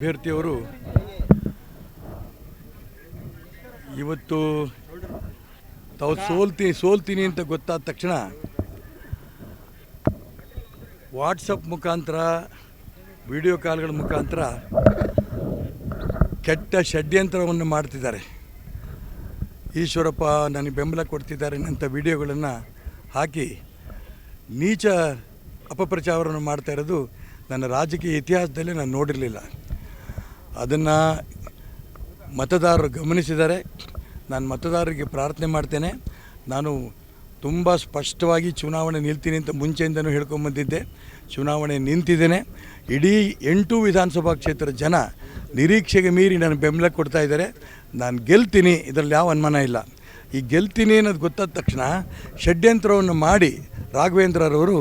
ಅಭ್ಯರ್ಥಿಯವರು ಇವತ್ತು ತಾವು ಸೋಲ್ತೀನಿ ಅಂತ ಗೊತ್ತಾದ ತಕ್ಷಣ ವಾಟ್ಸಪ್ ಮುಖಾಂತರ ವಿಡಿಯೋ ಕಾಲ್ಗಳ ಮುಖಾಂತರ ಕೆಟ್ಟ ಷಡ್ಯಂತ್ರವನ್ನು ಮಾಡ್ತಿದ್ದಾರೆ. ಈಶ್ವರಪ್ಪ ನನಗೆ ಬೆಂಬಲ ಕೊಡ್ತಿದ್ದಾರೆ ಅಂತ ವಿಡಿಯೋಗಳನ್ನು ಹಾಕಿ ನೀಚ ಅಪಪ್ರಚಾರವನ್ನು ಮಾಡ್ತಾ ಇರೋದು ನನ್ನ ರಾಜಕೀಯ ಇತಿಹಾಸದಲ್ಲಿ ನಾನು ನೋಡಿರಲಿಲ್ಲ. ಅದನ್ನು ಮತದಾರರು ಗಮನಿಸಿದ್ದಾರೆ. ನಾನು ಮತದಾರರಿಗೆ ಪ್ರಾರ್ಥನೆ ಮಾಡ್ತೇನೆ. ನಾನು ತುಂಬ ಸ್ಪಷ್ಟವಾಗಿ ಚುನಾವಣೆ ನಿಲ್ತೀನಿ ಅಂತ ಮುಂಚೆಯಿಂದನೂ ಹೇಳ್ಕೊಂಬಂದಿದ್ದೆ. ಚುನಾವಣೆ ನಿಂತಿದ್ದೇನೆ. ಇಡೀ 8 ವಿಧಾನಸಭಾ ಕ್ಷೇತ್ರದ ಜನ ನಿರೀಕ್ಷೆಗೆ ಮೀರಿ ನಾನು ಬೆಂಬಲ ಕೊಡ್ತಾ ಇದ್ದಾರೆ. ನಾನು ಗೆಲ್ತೀನಿ, ಇದರಲ್ಲಿ ಯಾವ ಅನುಮಾನ ಇಲ್ಲ. ಈ ಗೆಲ್ತೀನಿ ಅನ್ನೋದು ಗೊತ್ತಾದ ತಕ್ಷಣ ಷಡ್ಯಂತ್ರವನ್ನು ಮಾಡಿ ರಾಘವೇಂದ್ರರವರು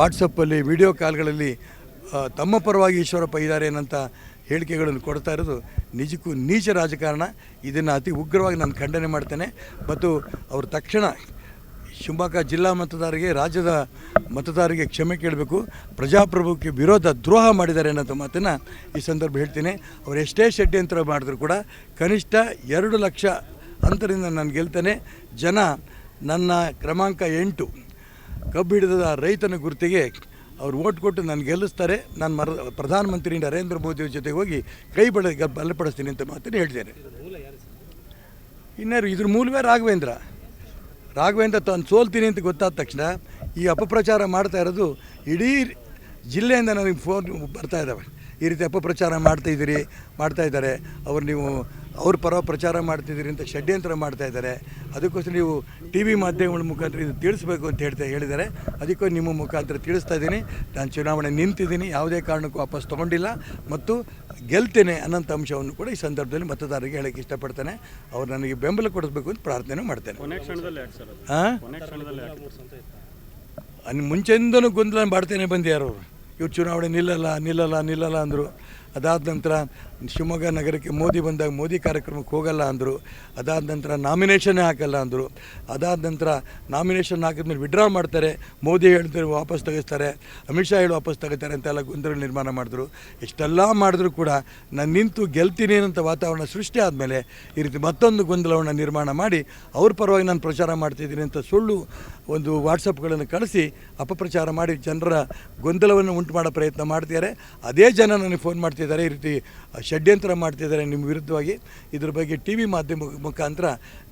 ವಾಟ್ಸಪ್ಪಲ್ಲಿ ವಿಡಿಯೋ ಕಾಲ್ಗಳಲ್ಲಿ ತಮ್ಮ ಪರವಾಗಿ ಈಶ್ವರಪ್ಪ ಇದ್ದಾರೆ ಏನಂತ ಹೇಳಿಕೆಗಳನ್ನು ಕೊಡ್ತಾ ಇರೋದು ನಿಜಕ್ಕೂ ನೀಚ ರಾಜಕಾರಣ. ಇದನ್ನು ಅತಿ ಉಗ್ರವಾಗಿ ನಾನು ಖಂಡನೆ ಮಾಡ್ತೇನೆ. ಮತ್ತು ಅವರು ತಕ್ಷಣ ಶಿವಮೊಗ್ಗ ಜಿಲ್ಲಾ ಮತದಾರರಿಗೆ, ರಾಜ್ಯದ ಮತದಾರರಿಗೆ ಕ್ಷಮೆ ಕೇಳಬೇಕು. ಪ್ರಜಾಪ್ರಭುತ್ವಕ್ಕೆ ವಿರೋಧ ದ್ರೋಹ ಮಾಡಿದ್ದಾರೆ ಅನ್ನೋ ಮಾತನ್ನು ಈ ಸಂದರ್ಭ ಹೇಳ್ತೀನಿ. ಅವರು ಎಷ್ಟೇ ಷಡ್ಯಂತ್ರ ಮಾಡಿದ್ರು ಕೂಡ ಕನಿಷ್ಠ 2 ಲಕ್ಷ ಅಂತರಿಂದ ನಾನು ಗೆಲ್ತೇನೆ. ಜನ ನನ್ನ ಕ್ರಮಾಂಕ 8 ಕಬ್ಬು ಹಿಡಿದ ರೈತನ ಗುರುತಿಗೆ ಅವ್ರು ಓಟ್ ಕೊಟ್ಟು ನಾನು ಗೆಲ್ಲಿಸ್ತಾರೆ. ನಾನು ಪ್ರಧಾನಮಂತ್ರಿ ನರೇಂದ್ರ ಮೋದಿಯವ್ರ ಜೊತೆಗೆ ಹೋಗಿ ಕೈ ಬಲಪಡಿಸ್ತೀನಿ ಅಂತ ಮಾತನ್ನು ಹೇಳ್ತೇನೆ. ಇನ್ಯಾರು ಇದ್ರ ಮೂಲವೇ ರಾಘವೇಂದ್ರ ತಾನು ಸೋಲ್ತೀನಿ ಅಂತ ಗೊತ್ತಾದ ತಕ್ಷಣ ಈ ಅಪಪ್ರಚಾರ ಮಾಡ್ತಾ ಇರೋದು ಇಡೀ ಜಿಲ್ಲೆಯಿಂದ ನನಗೆ ಫೋನ್ ಬರ್ತಾ ಇದ್ದಾವೆ. ಈ ರೀತಿ ಅಪಪ್ರಚಾರ ಮಾಡ್ತಾ ಇದ್ದಾರೆ, ನೀವು ಅವ್ರ ಪರ ಪ್ರಚಾರ ಮಾಡ್ತಿದ್ದೀರಿ ಅಂತ ಷಡ್ಯಂತ್ರ ಮಾಡ್ತಾ ಇದ್ದಾರೆ. ಅದಕ್ಕೋಸ್ಕರ ನೀವು ಟಿ ವಿ ಮಾಧ್ಯಮಗಳ ಮುಖಾಂತರ ಇದು ತಿಳಿಸ್ಬೇಕು ಅಂತ ಹೇಳಿದ್ದಾರೆ. ಅದಕ್ಕೂ ನಿಮ್ಮ ಮುಖಾಂತರ ತಿಳಿಸ್ತಾ ಇದ್ದೀನಿ. ನಾನು ಚುನಾವಣೆ ನಿಂತಿದ್ದೀನಿ, ಯಾವುದೇ ಕಾರಣಕ್ಕೂ ವಾಪಸ್ ತೊಗೊಂಡಿಲ್ಲ ಮತ್ತು ಗೆಲ್ತೇನೆ ಅನ್ನೋಂಥ ಅಂಶವನ್ನು ಕೂಡ ಈ ಸಂದರ್ಭದಲ್ಲಿ ಮತದಾರರಿಗೆ ಹೇಳೋಕ್ಕೆ ಇಷ್ಟಪಡ್ತೇನೆ. ಅವ್ರು ನನಗೆ ಬೆಂಬಲ ಕೊಡಿಸ್ಬೇಕು ಅಂತ ಪ್ರಾರ್ಥನೆ ಮಾಡ್ತೇನೆ. ಮುಂಚೆಯಿಂದನೂ ಗೊಂದಲ ಮಾಡ್ತೇನೆ ಬಂದ್ಯಾರು ಇವ್ರು ಚುನಾವಣೆ ನಿಲ್ಲಲ್ಲ ಅಂದರು. ಅದಾದ ನಂತರ ಶಿವಮೊಗ್ಗ ನಗರಕ್ಕೆ ಮೋದಿ ಬಂದಾಗ ಮೋದಿ ಕಾರ್ಯಕ್ರಮಕ್ಕೆ ಹೋಗಲ್ಲ ಅಂದರು. ಅದಾದ ನಂತರ ನಾಮಿನೇಷನ್ನೇ ಹಾಕಲ್ಲ ಅಂದರು. ಅದಾದ ನಂತರ ನಾಮಿನೇಷನ್ ಹಾಕಿದ್ಮೇಲೆ ವಿಡ್ರಾ ಮಾಡ್ತಾರೆ, ಮೋದಿ ಹೇಳ್ತಾರೆ ವಾಪಸ್ ತೆಗೆಸ್ತಾರೆ, ಅಮಿತ್ ಶಾ ಹೇಳಿ ವಾಪಸ್ ತೆಗಿತಾರೆ ಅಂತೆಲ್ಲ ಗೊಂದಲ ನಿರ್ಮಾಣ ಮಾಡಿದ್ರು. ಇಷ್ಟೆಲ್ಲ ಮಾಡಿದ್ರು ಕೂಡ ನಾನು ನಿಂತು ಗೆಲ್ತೀನಿ ಅಂತ ವಾತಾವರಣ ಸೃಷ್ಟಿ ಆದಮೇಲೆ ಈ ರೀತಿ ಮತ್ತೊಂದು ಗೊಂದಲವನ್ನು ನಿರ್ಮಾಣ ಮಾಡಿ ಅವ್ರ ಪರವಾಗಿ ನಾನು ಪ್ರಚಾರ ಮಾಡ್ತಿದ್ದೀನಿ ಅಂತ ಸುಳ್ಳು ಒಂದು ವಾಟ್ಸಪ್ಗಳನ್ನು ಕಳಿಸಿ ಅಪಪ್ರಚಾರ ಮಾಡಿ ಜನರ ಗೊಂದಲವನ್ನು ಉಂಟು ಮಾಡೋ ಪ್ರಯತ್ನ ಮಾಡ್ತಿದ್ದಾರೆ. ಅದೇ ಜನ ನನಗೆ ಫೋನ್ ಮಾಡ್ತಿದ್ದಾರೆ, ಈ ರೀತಿ ಷಡ್ಯಂತ್ರ ಮಾಡ್ತಿದ್ದಾರೆ ನಿಮ್ಮ ವಿರುದ್ಧವಾಗಿ. ಇದ್ರ ಬಗ್ಗೆ ಟಿ ವಿ ಮಾಧ್ಯಮ ಮುಖಾಂತರ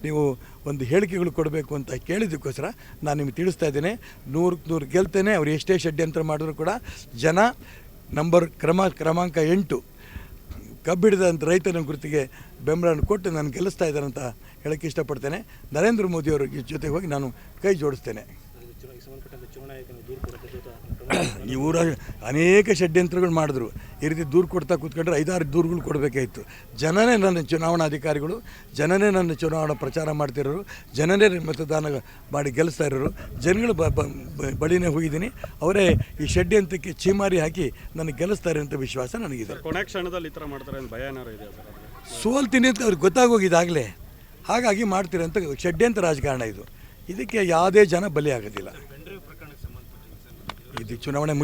ನೀವು ಒಂದು ಹೇಳಿಕೆಗಳು ಕೊಡಬೇಕು ಅಂತ ಕೇಳಿದ್ದಕ್ಕೋಸ್ಕರ ನಾನು ನಿಮಗೆ ತಿಳಿಸ್ತಾ ಇದ್ದೇನೆ. 100% ಗೆಲ್ತೇನೆ. ಅವ್ರು ಎಷ್ಟೇ ಷಡ್ಯಂತ್ರ ಮಾಡಿದ್ರು ಕೂಡ ಜನ ಕ್ರಮಾಂಕ 8 ಕಬ್ಬಿಡಿದಂಥ ರೈತನ ಗುರುತಿಗೆ ಬೆಂಬಲವನ್ನು ಕೊಟ್ಟು ನಾನು ಗೆಲ್ಲಿಸ್ತಾ ಇದ್ದಾರೆ ಅಂತ ಹೇಳೋಕ್ಕೆ ಇಷ್ಟಪಡ್ತೇನೆ. ನರೇಂದ್ರ ಮೋದಿಯವರ ಜೊತೆಗೆ ಹೋಗಿ ನಾನು ಕೈ ಜೋಡಿಸ್ತೇನೆ. ಇವರ ಅನೇಕ ಷಡ್ಯಂತ್ರಗಳು ಮಾಡಿದ್ರು. ಈ ರೀತಿ ದೂರು ಕೊಡ್ತಾ ಕೂತ್ಕೊಂಡ್ರೆ 5-6 ದೂರುಗಳು ಕೊಡಬೇಕಾಯಿತು. ಜನನೇ ನನ್ನ ಚುನಾವಣಾಧಿಕಾರಿಗಳು, ಜನನೇ ನನ್ನ ಚುನಾವಣಾ ಪ್ರಚಾರ ಮಾಡ್ತಿರೋರು, ಜನನೇ ಮತದಾನ ಮಾಡಿ ಗೆಲ್ಲಿಸ್ತಾ ಇರೋರು. ಜನಗಳು ಬಳಿನೇ ಹೋಗಿದ್ದೀನಿ. ಅವರೇ ಈ ಷಡ್ಯಂತ್ರಕ್ಕೆ ಚೀಮಾರಿ ಹಾಕಿ ನನಗೆ ಗೆಲ್ಲಿಸ್ತಾರೆ ಅಂತ ವಿಶ್ವಾಸ ನನಗಿದೆ. ಕೊನೆ ಕ್ಷಣದಲ್ಲಿ ಈ ಥರ ಮಾಡ್ತಾರೆ ಅಂತ ಭಯ ಏನಾರು ಇದೆ ಸರ್? ಸೋಲ್ತೀನಿ ಅಂತ ಅವ್ರಿಗೆ ಗೊತ್ತಾಗೋಗಿದ್ದಾಗಲೇ ಹಾಗಾಗಿ ಮಾಡ್ತೀರಂತ ಷಡ್ಯಂತ್ರ ರಾಜಕಾರಣ ಇದು. ಇದಕ್ಕೆ ಯಾವುದೇ ಜನ ಬಲಿ ಆಗೋದಿಲ್ಲ. ಇದು ಚುನಾವಣೆ